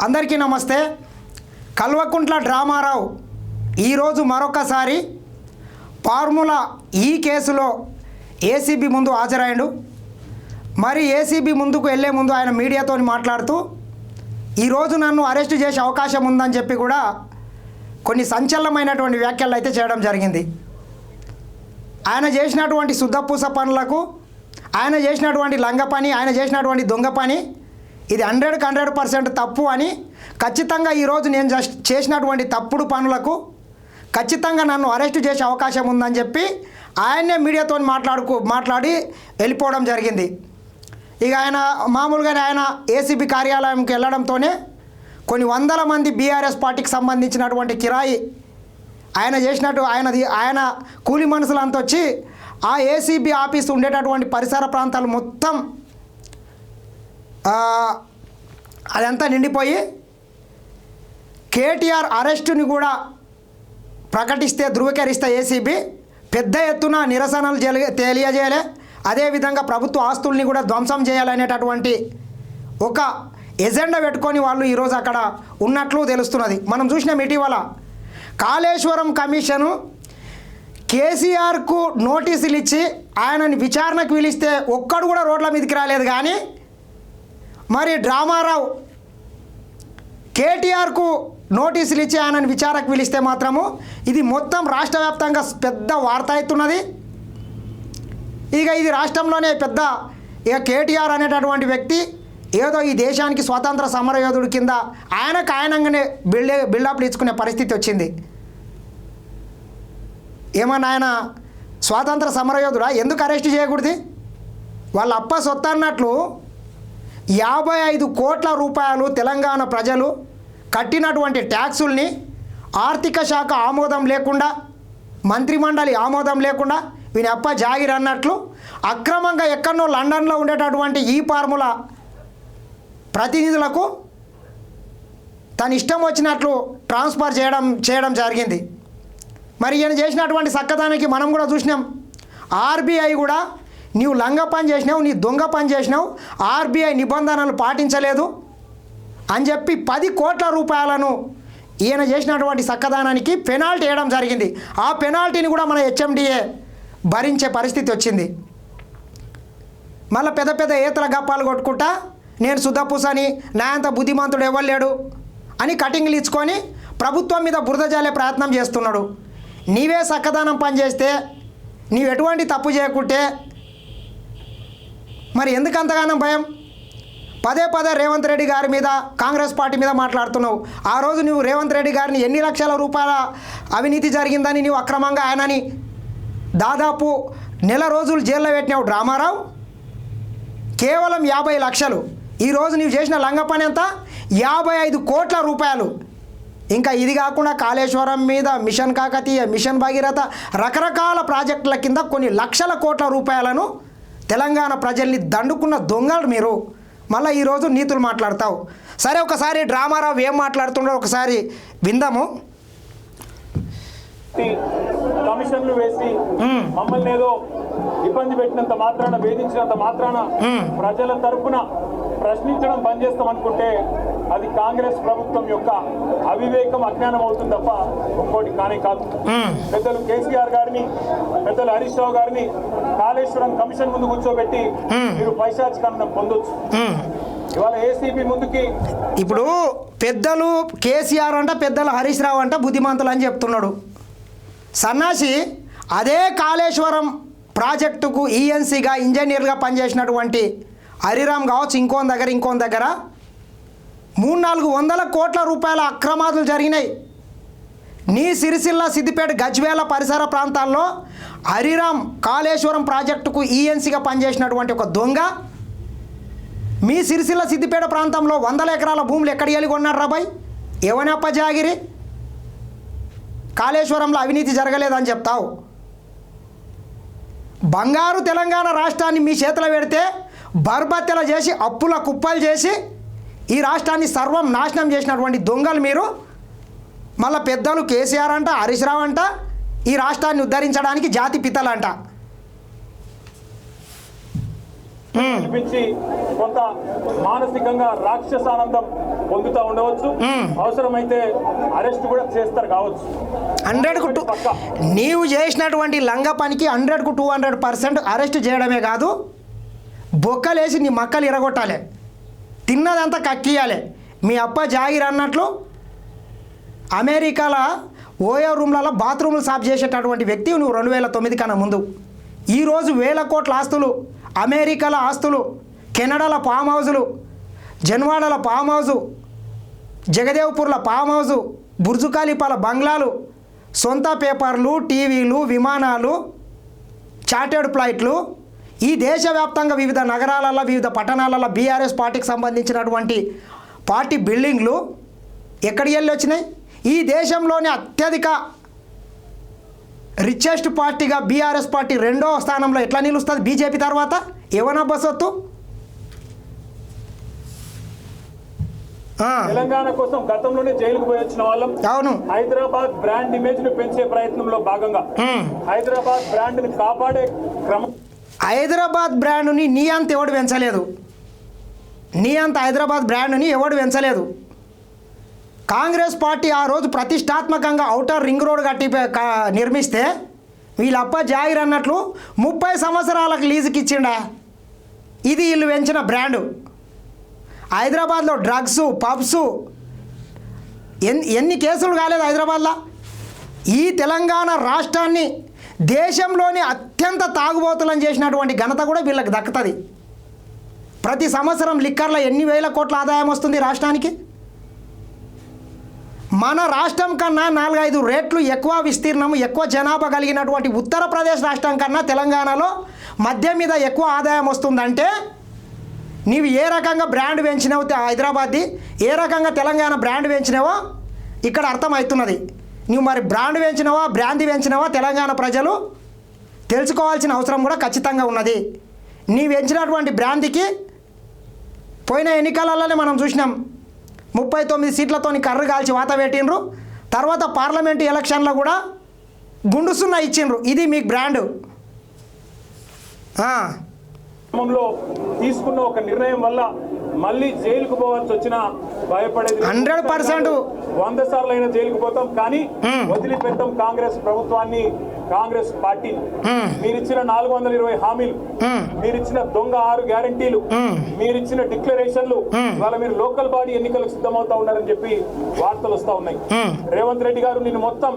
అందరికీ నమస్తే. కల్వకుంట్ల డ్రామారావు ఈరోజు మరొకసారి ఫార్ములా ఈ కేసులో ఏసీబీ ముందు హాజరయ్యాడు. మరి ఏసీబీ ముందుకు వెళ్ళే ముందు ఆయన మీడియాతో మాట్లాడుతూ ఈరోజు నన్ను అరెస్ట్ చేసే అవకాశం ఉందని చెప్పి కూడా కొన్ని సంచలనమైనటువంటి వ్యాఖ్యలు అయితే చేయడం జరిగింది. ఆయన చేసినటువంటి శుద్ధపూస పనులకు, ఆయన చేసినటువంటి లంగ పని, ఆయన చేసినటువంటి దొంగ పని ఇది 100% తప్పు అని, ఖచ్చితంగా ఈరోజు నేను చేసినటువంటి తప్పుడు పనులకు ఖచ్చితంగా నన్ను అరెస్ట్ చేసే అవకాశం ఉందని చెప్పి ఆయన్నే మీడియాతో మాట్లాడి వెళ్ళిపోవడం జరిగింది. ఇక ఆయన మామూలుగానే ఆయన ఏసీబీ కార్యాలయంకి వెళ్ళడంతోనే కొన్ని వందల మంది బీఆర్ఎస్ పార్టీకి సంబంధించినటువంటి కిరాయి ఆయన కూలి మనుషులంతా వచ్చి ఆ ఏసీబీ ఆఫీస్ ఉండేటటువంటి పరిసర ప్రాంతాలు మొత్తం అదంతా నిండిపోయి కేటీఆర్ అరెస్టుని కూడా ప్రకటిస్తే ధృవీకరిస్తే ఏసీబీ పెద్ద ఎత్తున నిరసనలు తెలియజేయాలి, అదేవిధంగా ప్రభుత్వ ఆస్తుల్ని కూడా ధ్వంసం చేయాలనేటటువంటి ఒక ఎజెండా పెట్టుకొని వాళ్ళు ఈరోజు అక్కడ ఉన్నట్లు తెలుస్తున్నది. మనం చూసినాం ఇటీవల కాళేశ్వరం కమిషను కేసీఆర్కు నోటీసులు ఇచ్చి ఆయనని విచారణకు పిలిస్తే ఒక్కడు కూడా రోడ్ల మీదకి రాలేదు. కానీ మరి డ్రామారావు కేటీఆర్కు నోటీసులు ఇచ్చి ఆయనని విచారణకు పిలిస్తే మాత్రము ఇది మొత్తం రాష్ట్ర వ్యాప్తంగా పెద్ద వార్త అవుతున్నది. ఇక ఇది రాష్ట్రంలోనే పెద్ద ఇక కేటీఆర్ అనేటటువంటి వ్యక్తి ఏదో ఈ దేశానికి స్వాతంత్ర సమరయోధుడి కింద ఆయనగానే బిల్డప్లు ఇచ్చుకునే పరిస్థితి వచ్చింది. ఏమన్నా ఆయన స్వాతంత్ర సమరయోధుడా? ఎందుకు అరెస్ట్ చేయకూడదు? వాళ్ళ అప్ప సొత్తు అన్నట్లు 55 కోట్ల రూపాయలు తెలంగాణ ప్రజలు కట్టినటువంటి ట్యాక్సుల్ని ఆర్థిక శాఖ ఆమోదం లేకుండా, మంత్రిమండలి ఆమోదం లేకుండా వీని అప్ప జాగిర్ అన్నట్లు అక్రమంగా ఎక్కడనో లండన్లో ఉండేటటువంటి ఈ ఫార్ములా ప్రతినిధులకు తన ఇష్టం వచ్చినట్లు ట్రాన్స్ఫర్ చేయడం జరిగింది. మరి ఈయన చేసినటువంటి చక్కదానికి మనం కూడా చూసినాం. ఆర్బీఐ కూడా నీవు లంగ పని చేసినావు, నీ దొంగ పని చేసినావు, ఆర్బీఐ నిబంధనలు పాటించలేదు అని చెప్పి 10 కోట్ల రూపాయలను ఈయన చేసినటువంటి చక్కదానానికి పెనాల్టీ వేయడం జరిగింది. ఆ పెనాల్టీని కూడా మన హెచ్ఎండిఏ భరించే పరిస్థితి వచ్చింది. మళ్ళీ పెద్ద ఏతల గప్పాలు కొట్టుకుంటా నేను శుద్ధపూసని, నా అంత బుద్ధిమంతుడు ఇవ్వలేడు అని కటింగ్లు ఇచ్చుకొని ప్రభుత్వం మీద బురద జల్లే ప్రయత్నం చేస్తున్నాడు. నీవే చక్కదానం పని చేస్తే, నీవు ఎటువంటి తప్పు చేయకుంటే మరి ఎందుకు అంతగానం భయం? పదే రేవంత్ రెడ్డి గారి మీద, కాంగ్రెస్ పార్టీ మీద మాట్లాడుతున్నావు. ఆ రోజు నువ్వు రేవంత్ రెడ్డి గారిని ఎన్ని లక్షల రూపాయల అవినీతి జరిగిందని నువ్వు అక్రమంగా ఆయనని దాదాపు నెల రోజులు జైల్లో పెట్టినావు డ్రామారావు. కేవలం 50 లక్షలు. ఈరోజు నువ్వు చేసిన లంగ పని ఎంత? 55 కోట్ల రూపాయలు. ఇంకా ఇది కాకుండా కాళేశ్వరం మీద, మిషన్ కాకతీయ, మిషన్ భగీరథ రకరకాల ప్రాజెక్టుల కింద కొన్ని లక్షల కోట్ల రూపాయలను తెలంగాణ ప్రజల్ని దండుకున్న దొంగలు మీరు. మళ్ళీ ఈరోజు నీతులు మాట్లాడతావు. సరే, ఒకసారి డ్రామారావు ఏం మాట్లాడుతుండో ఒకసారి విందాము. కమిషన్లు వేసి మమ్మల్ని ఏదో ఇబ్బంది పెట్టినంత మాత్రాన, వేధించినంత మాత్రాన ప్రజల తరపున ప్రశ్నించడం బంద్ చేస్తాం అనుకుంటే అది కాంగ్రెస్ ప్రభుత్వం యొక్క అవివేకం, అజ్ఞానం అవుతుంది తప్ప ఒక్కోటి కానే కాదు. పెద్దలు కేసీఆర్ గారిని, పెద్దలు హరీష్ రావు గారిని కాళేశ్వరం కమిషన్ ముందు కూర్చోబెట్టి మీరు పైశాచికాన్ని పొందొచ్చు. ఇవాళ ఏసీబీ ముందుకి ఇప్పుడు పెద్దలు కేసీఆర్ అంట, పెద్దలు హరీష్ రావు అంట బుద్ధిమంతులు అని చెప్తున్నాడు సన్నాసి. అదే కాళేశ్వరం ప్రాజెక్టుకు ఈఎన్సీగా ఇంజనీర్గా పనిచేసినటువంటి హరిరామ్ కావచ్చు, ఇంకోని దగ్గర 300-400 కోట్ల రూపాయల అక్రమాలు జరిగినాయి. నీ సిరిసిల్ల, సిద్దిపేట, గజ్వేల పరిసర ప్రాంతాల్లో హరిరామ్ కాళేశ్వరం ప్రాజెక్టుకు ఈఎన్సీగా పనిచేసినటువంటి ఒక దొంగ మీ సిరిసిల్ల, సిద్దిపేట ప్రాంతంలో 100 ఎకరాల భూములు ఎక్కడికి వెళ్ళి కొన్నారు రాబాయ్? ఎవనప్ప జాగిరి? కాళేశ్వరంలో అవినీతి జరగలేదని చెప్తావు. బంగారు తెలంగాణ రాష్ట్రాన్ని మీ చేతిలో పెడితే బర్బత్తెల చేసి, అప్పుల కుప్పలు చేసి ఈ రాష్ట్రాన్ని సర్వం నాశనం చేసినటువంటి దొంగలు మీరు. మళ్ళీ పెద్దలు కేసీఆర్ అంట, హరీష్ రావు అంట ఈ రాష్ట్రాన్ని ఉద్ధరించడానికి జాతి పితలంట. పిలిపించి కొంత మానసికంగా రాక్షసానందం పొందుతూ ఉండవచ్చు. అవసరమైతే అరెస్ట్ కూడా చేస్తారు కావచ్చు. 100కు నీవు చేసినటువంటి లంగ పనికి 100కు 200% అరెస్ట్ చేయడమే కాదు, బొక్కలేసి నీ మక్కలు ఇరగొట్టాలి, తిన్నదంతా కక్కియాలి. మీ అప్ప జాగిర్ అన్నట్లు అమెరికాలో ఓయో రూమ్లలో బాత్రూములు సాఫ్ చేసేటటువంటి వ్యక్తి నువ్వు 2009 కన్నా ముందు. ఈరోజు వేల కోట్ల ఆస్తులు, అమెరికాల ఆస్తులు, కెనడాల ఫామ్ హౌజులు, జన్వాడల ఫామ్ హౌజు, జగదేవ్పూర్ల ఫామ్ హౌజు, బుర్జు ఖలీఫాల బంగ్లాలు, సొంత పేపర్లు, టీవీలు, విమానాలు, చార్టెడ్ ఫ్లైట్లు, ఈ దేశవ్యాప్తంగా వివిధ నగరాలలో వివిధ పట్టణాలలో బీఆర్ఎస్ పార్టీకి సంబంధించినటువంటి పార్టీ బిల్డింగ్లు ఎక్కడికి వెళ్ళి వచ్చినాయి? ఈ దేశంలోని అత్యధిక రిచెస్ట్ పార్టీగా బీఆర్ఎస్ పార్టీ 2వ స్థానంలో ఎట్లా నిలుస్తుంది బీజేపీ తర్వాత? ఏమన్నా బసొత్తు? తెలంగాణ కోసం గతంలోనే జైలుకు పోయి వచ్చిన వాళ్ళం. అవును. హైదరాబాద్ బ్రాండ్ ఇమేజ్ ను పెంచే ప్రయత్నంలో భాగంగా హైదరాబాద్ బ్రాండ్ ని కాపాడే క్రమం, హైదరాబాద్ బ్రాండ్ని నీ అంత ఎవడు పెంచలేదు, నీ అంత హైదరాబాద్ బ్రాండ్ని ఎవడు పెంచలేదు. కాంగ్రెస్ పార్టీ ఆ రోజు ప్రతిష్టాత్మకంగా ఔటర్ రింగ్ రోడ్ కట్టి నిర్మిస్తే వీళ్ళప్ప జాగిర్ అన్నట్లు 30 సంవత్సరాలకు లీజుకి ఇచ్చిండా. ఇది వీళ్ళు పెంచిన బ్రాండు. హైదరాబాద్లో డ్రగ్స్, పబ్స్, ఎన్ని కేసులు కాలేదు హైదరాబాద్లో? ఈ తెలంగాణ రాష్ట్రాన్ని దేశంలోని అత్యంత తాగుబోతులను చేసినటువంటి ఘనత కూడా వీళ్ళకి దక్కుతుంది. ప్రతి సంవత్సరం లిక్కర్లో ఎన్ని వేల కోట్ల ఆదాయం వస్తుంది రాష్ట్రానికి? మన రాష్ట్రం కన్నా 4-5 రెట్లు ఎక్కువ విస్తీర్ణం, ఎక్కువ జనాభా కలిగినటువంటి ఉత్తరప్రదేశ్ రాష్ట్రం కన్నా తెలంగాణలో మద్యం మీద ఎక్కువ ఆదాయం వస్తుందంటే నీవు ఏ రకంగా బ్రాండ్ పెంచినావు హైదరాబాద్ది, ఏ రకంగా తెలంగాణ బ్రాండ్ పెంచినావో ఇక్కడ అర్థమవుతున్నది. నువ్వు మరి బ్రాండ్ పెంచినావా, బ్రాంతి పెంచినావా తెలంగాణ ప్రజలు తెలుసుకోవాల్సిన అవసరం కూడా ఖచ్చితంగా ఉన్నది. నీ పెంచినటువంటి బ్రాంతికి పోయిన ఎన్నికలలోనే మనం చూసినాం, 39 సీట్లతోని కర్రు కాల్చి వాత పెట్టిండ్రు. తర్వాత పార్లమెంటు ఎలక్షన్లో కూడా గుండు సున్నా ఇచ్చిండ్రు. ఇది మీకు బ్రాండు. క్రమంలో తీసుకున్న ఒక నిర్ణయం వల్ల మళ్ళీ జైలుకు పోవాల్సి వచ్చినా భయపడేది 100%. 100 సార్లు అయినా జైలుకు పోతాం, కానీ వదిలిపెట్టాం కాంగ్రెస్ ప్రభుత్వాన్ని, కాంగ్రెస్ పార్టీ. మీరిచ్చిన 420 హామీలు, మీరిచ్చిన దొంగ 6 గ్యారంటీలు, మీరిచ్చిన డిక్లరేషన్లు, ఇవాళ మీరు లోకల్ బాడీ ఎన్నికలకు సిద్ధమవుతా ఉన్నారని చెప్పి వార్తలు వస్తా ఉన్నాయి. రేవంత్ రెడ్డి గారు నిన్ను మొత్తం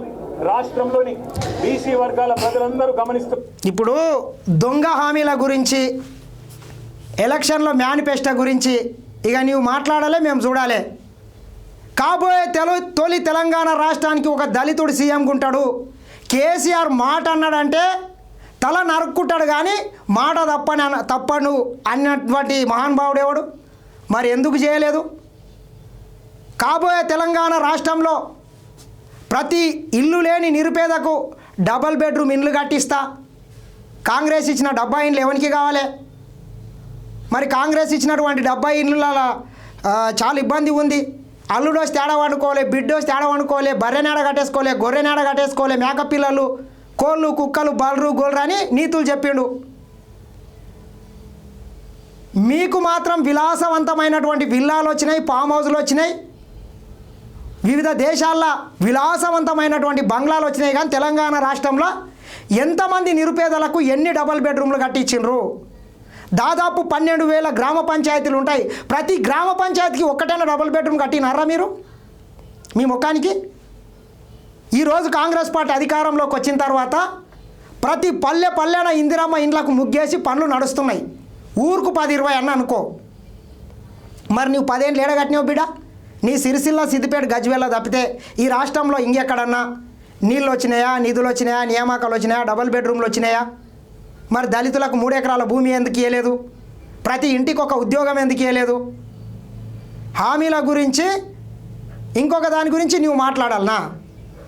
రాష్ట్రంలోని బీసీ వర్గాల ప్రజలందరూ గమనిస్తూ ఇప్పుడు దొంగ హామీల గురించి, ఎలక్షన్లో మేనిఫెస్టో గురించి ఇక నీవు మాట్లాడాలి, మేము చూడాలి. కాబోయే తొలి తెలంగాణ రాష్ట్రానికి ఒక దళితుడు సీఎంగా ఉంటాడు. కేసీఆర్ మాట అన్నాడంటే తల నరుక్కుంటాడు, కానీ మాట తప్పను అన్నటువంటి మహానుభావుడు ఎవడు? మరి ఎందుకు చేయలేదు? కాబోయే తెలంగాణ రాష్ట్రంలో ప్రతి ఇల్లు లేని నిరుపేదకు డబల్ బెడ్రూమ్ ఇండ్లు కట్టిస్తా. కాంగ్రెస్ ఇచ్చిన 70 ఇండ్లు ఎవరికి కావాలి? మరి కాంగ్రెస్ ఇచ్చినటువంటి 70 ఇండ్లలో చాలా ఇబ్బంది ఉంది. అల్లుడోసి తేడా వండుకోలే, బిడ్డోసి తేడా వండుకోలే, బర్రెనాడ కట్టేసుకోలే, గొర్రెనాడ కట్టేసుకోలే, మేకపిల్లలు, కోళ్ళు, కుక్కలు, బర్రు, గొర్రె అని నీతులు చెప్పిండు. మీకు మాత్రం విలాసవంతమైనటువంటి విల్లాలు వచ్చినాయి, ఫామ్ హౌస్లు వచ్చినాయి, వివిధ దేశాల్లో విలాసవంతమైనటువంటి బంగ్లాలు వచ్చినాయి. కానీ తెలంగాణ రాష్ట్రంలో ఎంతమంది నిరుపేదలకు ఎన్ని డబల్ బెడ్రూమ్లు కట్టించిండ్రు? దాదాపు 12,000 గ్రామ పంచాయతీలు ఉంటాయి. ప్రతి గ్రామ పంచాయతీకి ఒక్కటైనా డబుల్ బెడ్రూమ్ కట్టినారా మీరు మీ ముఖానికి? ఈరోజు కాంగ్రెస్ పార్టీ అధికారంలోకి వచ్చిన తర్వాత ప్రతి పల్లెన ఇందిరమ్మ ఇండ్లకు ముగ్గేసి పనులు నడుస్తున్నాయి. ఊరుకు 10-20 అన్న అనుకో. మరి నువ్వు 10 ఏళ్ళు ఏడగట్టినావు బిడ్డ? నీ సిరిసిల్ల, సిద్దిపేట, గజ్వేల్ తప్పితే ఈ రాష్ట్రంలో ఇంకెక్కడన్నా నీళ్ళు వచ్చినాయా, నిధులు వచ్చినాయా, నియామకాలు వచ్చినాయా, డబుల్ బెడ్రూమ్లు వచ్చినాయా? మరి దళితులకు 3 ఎకరాల భూమి ఎందుకు ఇవ్వలేదు? ప్రతి ఇంటికి ఒక ఉద్యోగం ఎందుకు ఇవ్వలేదు? హామీల గురించి ఇంకొక దాని గురించి నువ్వు మాట్లాడాలనా?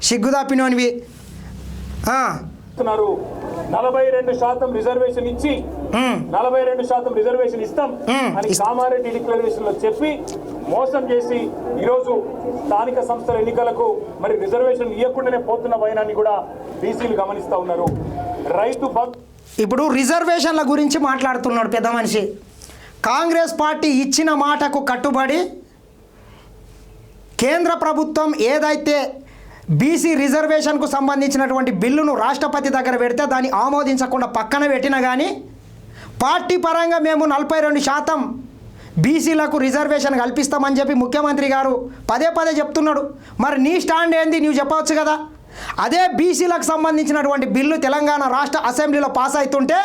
సిగ్గుదాపినోనివి. 42% రిజర్వేషన్ ఇచ్చి 42% రిజర్వేషన్ ఇస్తాం అని కామారెడ్డి డిక్లరేషన్ లో చెప్పి మోసం చేసి ఈరోజు స్థానిక సంస్థల ఎన్నికలకు మరి రిజర్వేషన్ ఇవ్వకుండానే పోతున్న వైనాన్ని కూడా బీసీలు గమనిస్తూ ఉన్నారు. రైతు ఇప్పుడు రిజర్వేషన్ల గురించి మాట్లాడుతున్నాడు పెద్ద మనిషి. కాంగ్రెస్ పార్టీ ఇచ్చిన మాటకు కట్టుబడి కేంద్ర ప్రభుత్వం ఏదైతే బీసీ రిజర్వేషన్కు సంబంధించినటువంటి బిల్లును రాష్ట్రపతి దగ్గర పెడితే దాన్ని ఆమోదించకుండా పక్కన పెట్టినా కానీ పార్టీ పరంగా మేము 42% బీసీలకు రిజర్వేషన్ కల్పిస్తామని చెప్పి ముఖ్యమంత్రి గారు పదే పదే చెప్తున్నాడు. మరి నీ స్టాండ్ ఏంది నీవు చెప్పవచ్చు కదా. అదే బీసీలకు సంబంధించినటువంటి బిల్లు తెలంగాణ రాష్ట్ర అసెంబ్లీలో పాస్ అవుతుంటే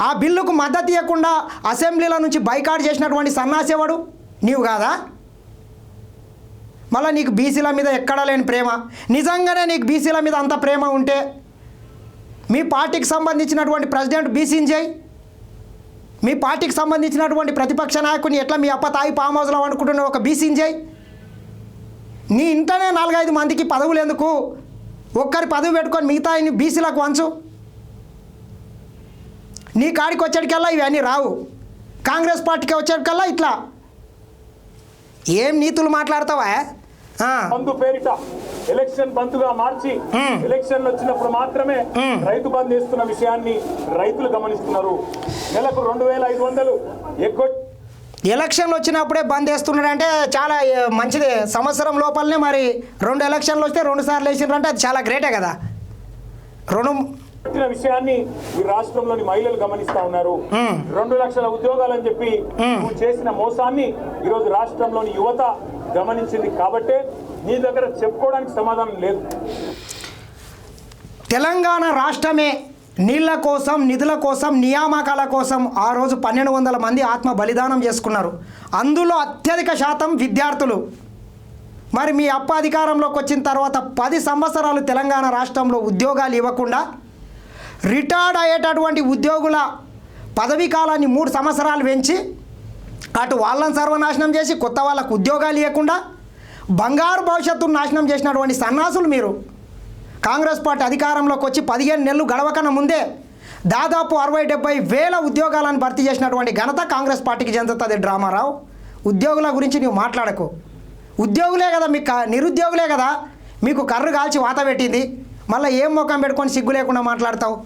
ఆ బిల్లుకు మద్దతు ఇవ్వకుండా అసెంబ్లీలో నుంచి బైకాట్ చేసినటువంటి సన్నాసేవాడు నీవు కాదా. మళ్ళీ నీకు బీసీల మీద ఎక్కడా లేని ప్రేమ, నిజంగానే నీకు బీసీల మీద అంత ప్రేమ ఉంటే మీ పార్టీకి సంబంధించినటువంటి ప్రెసిడెంట్ బీసీని చేయి. మీ పార్టీకి సంబంధించినటువంటి ప్రతిపక్ష నాయకుని ఎట్లా మీ అప్ప తాయి ఫామ్ హౌస్లో అనుకుంటున్న ఒక బీసీని చేయి. నీ ఇంటనే 4-5 మందికి పదవులు ఎందుకు, ఒక్కరి పదవి పెట్టుకొని మిగతా బీసీలకు వంచు. నీ కాడికి వచ్చేటికల్లా ఇవన్నీ రావు. కాంగ్రెస్ పార్టీకి వచ్చేటికల్లా ఇట్లా ఏం నీతులు మాట్లాడతావా. బంధు పేరిట ఎలక్షన్ బంధుగా మార్చి ఎలక్షన్లు వచ్చినప్పుడు మాత్రమే రైతు బంధు ఇస్తున్న విషయాన్ని రైతులు గమనిస్తున్నారు. నెలకు 2500 ఎగ్గొట్టి ఎలక్షన్లు వచ్చినప్పుడే బంద్ వేస్తున్నాడు అంటే చాలా మంచిది. సంవత్సరం లోపలనే మరి 2 ఎలక్షన్లు వస్తే 2 సార్లు వేసినారంటే అది చాలా గ్రేటే కదా. విషయాన్ని ఈ రాష్ట్రంలోని మహిళలు గమనిస్తా ఉన్నారు. 2 లక్షల ఉద్యోగాలు అని చెప్పి నువ్వు చేసిన మోసాన్ని ఈరోజు రాష్ట్రంలోని యువత గమనించింది. కాబట్టే నీ దగ్గర చెప్పుకోవడానికి సమాధానం లేదు. తెలంగాణ రాష్ట్రమే నీళ్ల కోసం, నిధుల కోసం, నియామకాల కోసం ఆ రోజు 1200 మంది ఆత్మ బలిదానం చేసుకున్నారు. అందులో అత్యధిక శాతం విద్యార్థులు. మరి మీ అప్ప అధికారంలోకి వచ్చిన తర్వాత 10 సంవత్సరాలు తెలంగాణ రాష్ట్రంలో ఉద్యోగాలు ఇవ్వకుండా రిటైర్డ్ అయ్యేటటువంటి ఉద్యోగుల పదవీ కాలాన్ని 3 సంవత్సరాలు పెంచి అటు వాళ్ళని సర్వనాశనం చేసి కొత్త వాళ్ళకు ఉద్యోగాలు ఇవ్వకుండా బంగారు భవిష్యత్తును నాశనం చేసినటువంటి సన్నాసులు మీరు. కాంగ్రెస్ పార్టీ అధికారంలోకి వచ్చి 15 నెలలు గడవకన్నా ముందే దాదాపు 60-70 వేల ఉద్యోగాలను భర్తీ చేసినటువంటి ఘనత కాంగ్రెస్ పార్టీకి చెందుతుంది. డ్రామారావు, ఉద్యోగుల గురించి నువ్వు మాట్లాడకు. ఉద్యోగులే కదా మీకు, నిరుద్యోగులే కదా మీకు కర్రు కాల్చి వాత పెట్టింది. మళ్ళీ ఏం ముఖం పెట్టుకొని సిగ్గు లేకుండా మాట్లాడతావు.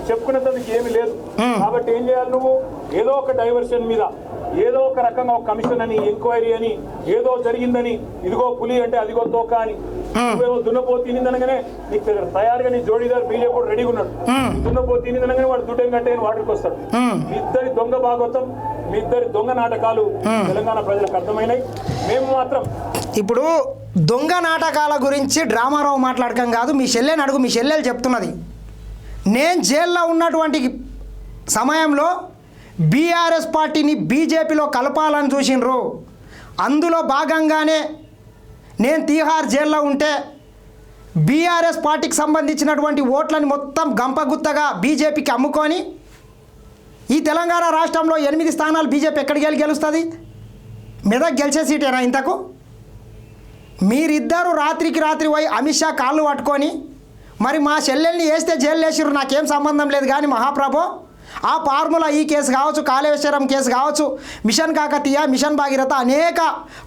చెప్పుకునేందుకు ఏమీ లేదు. కాబట్టి ఏం చేయాలి, నువ్వు ఏదో ఒక డైవర్షన్ మీద ఏదో ఒక రకంగా ఒక కమిషన్ అని, ఎంక్వైరీ అని, ఏదో జరిగిందని, ఇదిగో పులి అంటే అదిగో తోక అని, నువ్వేమో దున్నపో తినిందనగానే నీకు తయారుగా నీ జోడీదారు బీజేపీ కూడా రెడీగా ఉన్నాడు. దున్నపో తినిందనగానే వాడు దుడ్డం కట్టే వాటికి వస్తాడు. మీ ఇద్దరి దొంగ భాగవతం, మీ ఇద్దరి దొంగ నాటకాలు తెలంగాణ ప్రజలకు అర్థమైనాయి. మేము మాత్రం ఇప్పుడు దొంగ నాటకాల గురించి డ్రామారావు మాట్లాడకం కాదు, మీ చెల్లెని అడుగు. మీ చెల్లెలు చెప్తున్నది, నేను జైల్లో ఉన్నటువంటి సమయంలో బీఆర్ఎస్ పార్టీని బీజేపీలో కలపాలని చూసినరు. అందులో భాగంగానే నేను తీహార్ జైల్లో ఉంటే బీఆర్ఎస్ పార్టీకి సంబంధించినటువంటి ఓట్లని మొత్తం గంపగుత్తగా బీజేపీకి అమ్ముకొని ఈ తెలంగాణ రాష్ట్రంలో 8 స్థానాలు బీజేపీ ఎక్కడికి గెలుస్తుంది? మెదక్ గెలిచే సీటేనా ఇంతకు? మీరిద్దరూ రాత్రికి రాత్రి పోయి అమిత్ షా కాళ్ళు పట్టుకొని మరి మా చెల్లెల్ని వేస్తే జైలు వేసిర్రు, నాకేం సంబంధం లేదు కానీ మహాప్రభు ఆ ఫార్ములా ఈ కేసు కావచ్చు, కాళేశ్వరం కేసు కావచ్చు, మిషన్ కాకతీయ, మిషన్ భాగీరథ అనేక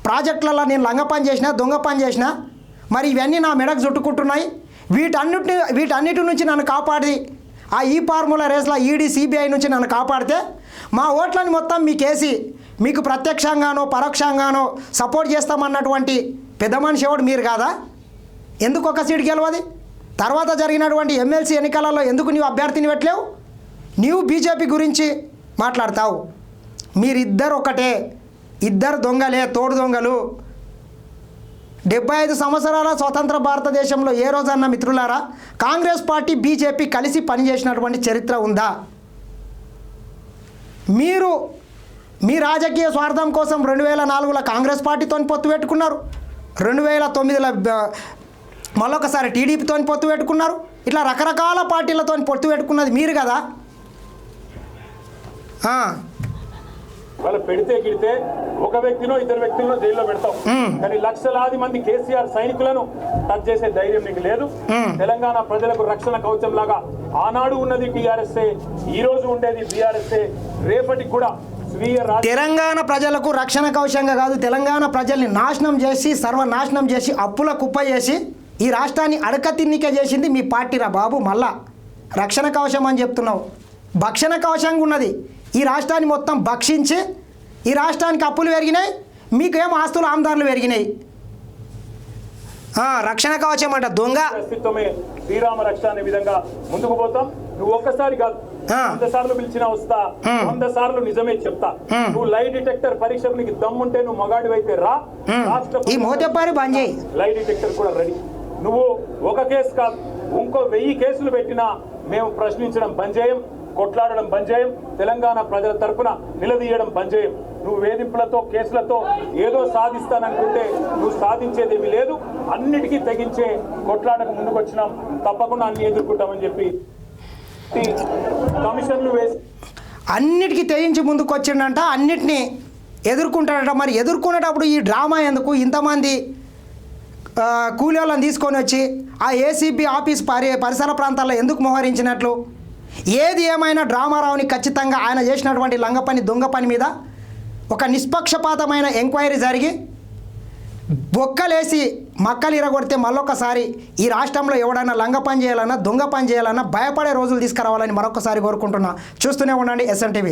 ప్రాజెక్టులలో నేను లంగ పని చేసిన, దొంగ పని చేసిన, మరి ఇవన్నీ నా మెడకు చుట్టుకుంటున్నాయి. వీటన్నిటి నుంచి నన్ను కాపాడి ఆ ఈ ఫార్ములా రేస్లో ఈడీ సిబిఐ నుంచి నన్ను కాపాడితే మా ఓట్లని మొత్తం మీకేసి మీకు ప్రత్యక్షంగానో పరోక్షంగానో సపోర్ట్ చేస్తామన్నటువంటి పెద్ద మనిషి ఎవడు మీరు కాదా? ఎందుకు ఒక సీటు గెలవది? తర్వాత జరిగినటువంటి ఎమ్మెల్సీ ఎన్నికలలో ఎందుకు నీవు అభ్యర్థిని పెట్టలేవు? నీవు బీజేపీ గురించి మాట్లాడతావు. మీరిద్దరు ఒకటే, ఇద్దరు దొంగలే, తోడు దొంగలు. 75 సంవత్సరాల స్వతంత్ర భారతదేశంలో ఏ రోజన్నా మిత్రులారా కాంగ్రెస్ పార్టీ బీజేపీ కలిసి పనిచేసినటువంటి చరిత్ర ఉందా? మీరు మీ రాజకీయ స్వార్థం కోసం 2004లో కాంగ్రెస్ పార్టీతో పొత్తు పెట్టుకున్నారు, 2009లో మళ్ళొకసారి టీడీపీతో పొత్తు పెట్టుకున్నారు. ఇట్లా రకరకాల పార్టీలతో పొత్తు పెట్టుకున్నది మీరు కదా. వాళ్ళు పెడితే గిడితే ఒక వ్యక్తినో 2 వ్యక్తులను జైల్లో పెడతాం, కానీ లక్షలాది మంది కేసీఆర్ సైనికులను టచ్ చేసే ధైర్యం నీకు లేదు. తెలంగాణ ప్రజలకు రక్షణ కవచం లాగా ఆనాడు ఉన్నది టీఆర్ఎస్ఏ, ఈ రోజు ఉండేది బీఆర్ఎస్ఏ, రేపటికి కూడా తెలంగాణ ప్రజలకు రక్షణ కవచంగా కాదు, తెలంగాణ ప్రజల్ని నాశనం చేసి, సర్వనాశనం చేసి, అప్పుల కుప్ప చేసి ఈ రాష్ట్రాన్ని అడకతిన్నిక చేసింది మీ పార్టీరా బాబు. మళ్ళా రక్షణ కవచం అని చెప్తున్నావు, భక్షణ కవచంగా ఉన్నది. ఈ రాష్ట్రాన్ని మొత్తం భక్షించి ఈ రాష్ట్రానికి అప్పులు పెరిగినాయి, మీకేమో ఆస్తులు ఆమదారులు పెరిగినాయి. రక్షణ కవచం అంట దొంగ. అస్తిత్వమే శ్రీరామ రక్ష అనే విధంగా ముందుకు పోతాం. నువ్వు ఒక్కసారి కాదు 100 సార్లు పిలిచినా వస్తా, 100 సార్లు నిజమే చెప్తా. నువ్వు లై డిటెక్టర్ పరీక్షకు నీకు దమ్ముంటే నువ్వు మగాడి అయితే రా. ఈ మోతేపారి బంద్ చేయి. లై డిటెక్టర్ కూడా రెడీ. నువ్వు ఒక కేసు కాదు ఇంకో 1000 కేసులు పెట్టినా మేము ప్రశ్నించడం బంద్ చేయం, కొట్లాడడం బంద్ చేయం, తెలంగాణ ప్రజల తరపున నిలదీయడం బంద్ చేయం. నువ్వు వేధింపులతో కేసులతో ఏదో సాధిస్తాననుకుంటే నువ్వు సాధించేదేమీ లేదు. అన్నిటికీ తెగించే కొట్లాడకు ముందుకు వచ్చినాం, తప్పకుండా అన్ని ఎదుర్కొంటామని చెప్పి కమిషన్లు వేసి అన్నిటికీ తెగించి ముందుకు వచ్చిండంట, అన్నిటినీ ఎదుర్కొంటాడట. మరి ఎదుర్కొనేటప్పుడు ఈ డ్రామా ఎందుకు? ఇంతమంది కూలి వాళ్ళని తీసుకొని వచ్చి ఆ ఏసీబీ ఆఫీస్ పరిసర ప్రాంతాల్లో ఎందుకు మోహరించినట్లు? ఏది ఏమైనా డ్రామారావుని ఖచ్చితంగా ఆయన చేసినటువంటి లంగ పని దొంగ పని మీద ఒక నిష్పక్షపాతమైన ఎంక్వైరీ జరిగి బొక్కలేసి మక్కలు ఇరగొడితే మళ్ళొకసారి ఈ రాష్ట్రంలో ఎవడైనా లంగ పని చేయాలన్నా దొంగ పని చేయాలన్నా భయపడే రోజులు తీసుకురావాలని మరొకసారి కోరుకుంటున్నా. చూస్తూనే ఉండండి SN TV.